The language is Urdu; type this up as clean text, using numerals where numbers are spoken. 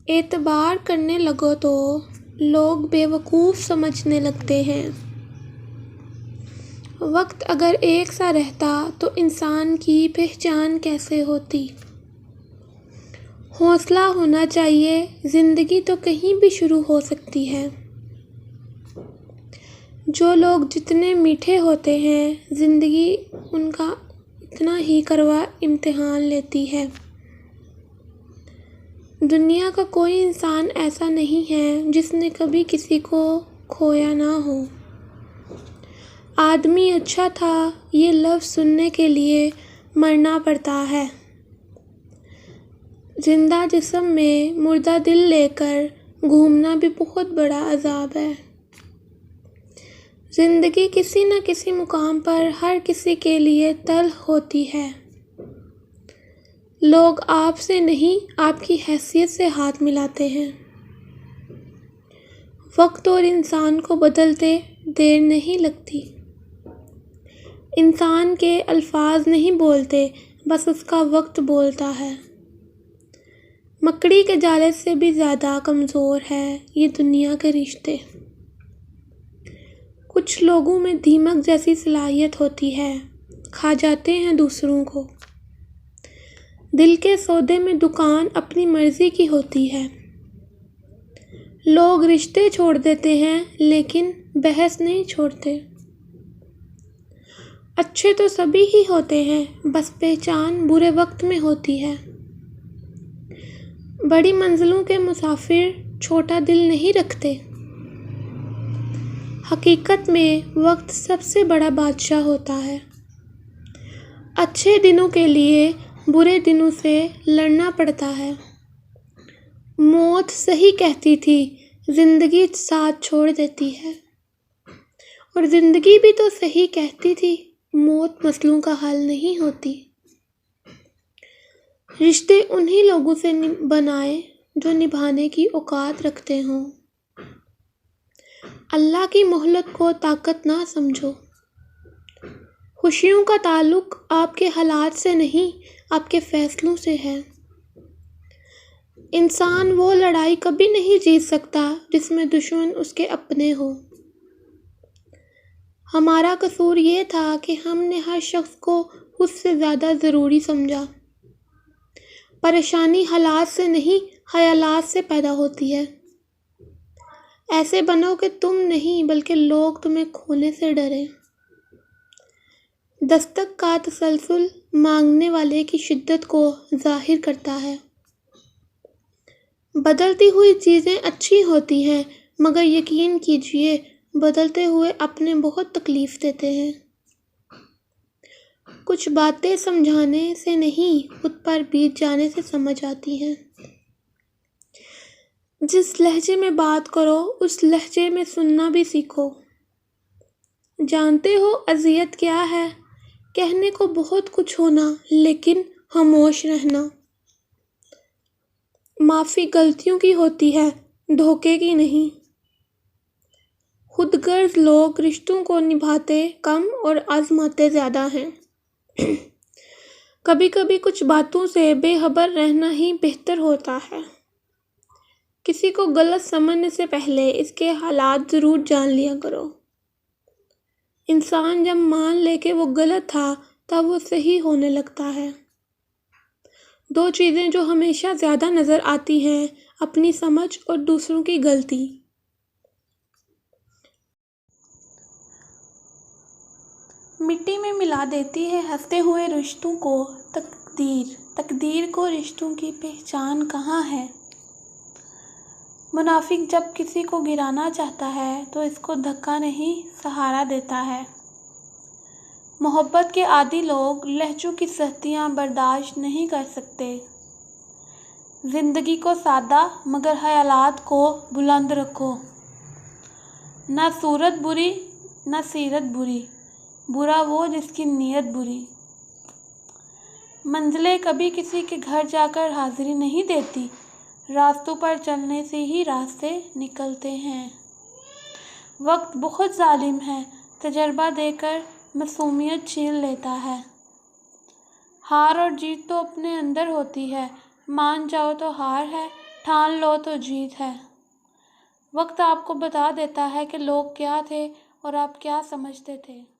اعتبار کرنے لگو تو لوگ بیوقوف سمجھنے لگتے ہیں۔ وقت اگر ایک سا رہتا تو انسان کی پہچان کیسے ہوتی؟ حوصلہ ہونا چاہیے، زندگی تو کہیں بھی شروع ہو سکتی ہے۔ جو لوگ جتنے میٹھے ہوتے ہیں، زندگی ان کا اتنا ہی کڑوا امتحان لیتی ہے۔ دنیا کا کوئی انسان ایسا نہیں ہے جس نے کبھی کسی کو کھویا نہ ہو۔ آدمی اچھا تھا یہ لفظ سننے کے لیے مرنا پڑتا ہے۔ زندہ جسم میں مردہ دل لے کر گھومنا بھی بہت بڑا عذاب ہے۔ زندگی کسی نہ کسی مقام پر ہر کسی کے لیے تلخ ہوتی ہے۔ لوگ آپ سے نہیں، آپ کی حیثیت سے ہاتھ ملاتے ہیں۔ وقت اور انسان کو بدلتے دیر نہیں لگتی۔ انسان کے الفاظ نہیں بولتے، بس اس کا وقت بولتا ہے۔ مکڑی کے جالے سے بھی زیادہ کمزور ہے یہ دنیا کے رشتے۔ کچھ لوگوں میں دیمک جیسی صلاحیت ہوتی ہے، کھا جاتے ہیں دوسروں کو۔ دل کے سودے میں دکان اپنی مرضی کی ہوتی ہے۔ لوگ رشتے چھوڑ دیتے ہیں لیکن بحث نہیں چھوڑتے۔ اچھے تو سبھی ہی ہوتے ہیں، بس پہچان برے وقت میں ہوتی ہے۔ بڑی منزلوں کے مسافر چھوٹا دل نہیں رکھتے۔ حقیقت میں وقت سب سے بڑا بادشاہ ہوتا ہے۔ اچھے دنوں کے لیے برے دنوں سے لڑنا پڑتا ہے۔ موت صحیح کہتی تھی، زندگی ساتھ چھوڑ دیتی ہے۔ اور زندگی بھی تو صحیح کہتی تھی، موت مسئلوں کا حل نہیں ہوتی۔ رشتے انہی لوگوں سے بنائے جو نبھانے کی اوقات رکھتے ہوں۔ اللہ کی مہلت کو طاقت نہ سمجھو۔ خوشیوں کا تعلق آپ کے حالات سے نہیں، آپ کے فیصلوں سے ہے۔ انسان وہ لڑائی کبھی نہیں جیت سکتا جس میں دشمن اس کے اپنے ہو۔ ہمارا قصور یہ تھا کہ ہم نے ہر شخص کو خود سے زیادہ ضروری سمجھا۔ پریشانی حالات سے نہیں، خیالات سے پیدا ہوتی ہے۔ ایسے بنو کہ تم نہیں بلکہ لوگ تمہیں کھونے سے ڈریں۔ دستک کا تسلسل مانگنے والے کی شدت کو ظاہر کرتا ہے۔ بدلتی ہوئی چیزیں اچھی ہوتی ہیں، مگر یقین کیجیے بدلتے ہوئے اپنے بہت تکلیف دیتے ہیں۔ کچھ باتیں سمجھانے سے نہیں، خود پر بیت جانے سے سمجھ آتی ہیں۔ جس لہجے میں بات کرو اس لہجے میں سننا بھی سیکھو۔ جانتے ہو اذیت کیا ہے؟ کہنے کو بہت کچھ ہونا لیکن خاموش رہنا۔ معافی غلطیوں کی ہوتی ہے، دھوکے کی نہیں۔ خود غرض لوگ رشتوں کو نبھاتے کم اور آزماتے زیادہ ہیں۔ کبھی کبھی کچھ باتوں سے بے خبر رہنا ہی بہتر ہوتا ہے۔ کسی کو غلط سمجھنے سے پہلے اس کے حالات ضرور جان لیا کرو۔ انسان جب مان لے کہ وہ غلط تھا تب وہ صحیح ہونے لگتا ہے۔ دو چیزیں جو ہمیشہ زیادہ نظر آتی ہیں، اپنی سمجھ اور دوسروں کی غلطی۔ مٹی میں ملا دیتی ہے ہنستے ہوئے رشتوں کو تقدیر، تقدیر کو رشتوں کی پہچان کہاں ہے؟ منافق جب کسی کو گرانا چاہتا ہے تو اس کو دھکا نہیں سہارا دیتا ہے۔ محبت کے عادی لوگ لہجوں کی سختیاں برداشت نہیں کر سکتے۔ زندگی کو سادہ مگر خیالات کو بلند رکھو۔ نہ صورت بری نہ سیرت بری، برا وہ جس کی نیت بری۔ منزلیں کبھی کسی کے گھر جا کر حاضری نہیں دیتی، راستوں پر چلنے سے ہی راستے نکلتے ہیں۔ وقت بہت ظالم ہے، تجربہ دے کر معصومیت چھین لیتا ہے۔ ہار اور جیت تو اپنے اندر ہوتی ہے، مان جاؤ تو ہار ہے، ٹھان لو تو جیت ہے۔ وقت آپ کو بتا دیتا ہے کہ لوگ کیا تھے اور آپ کیا سمجھتے تھے۔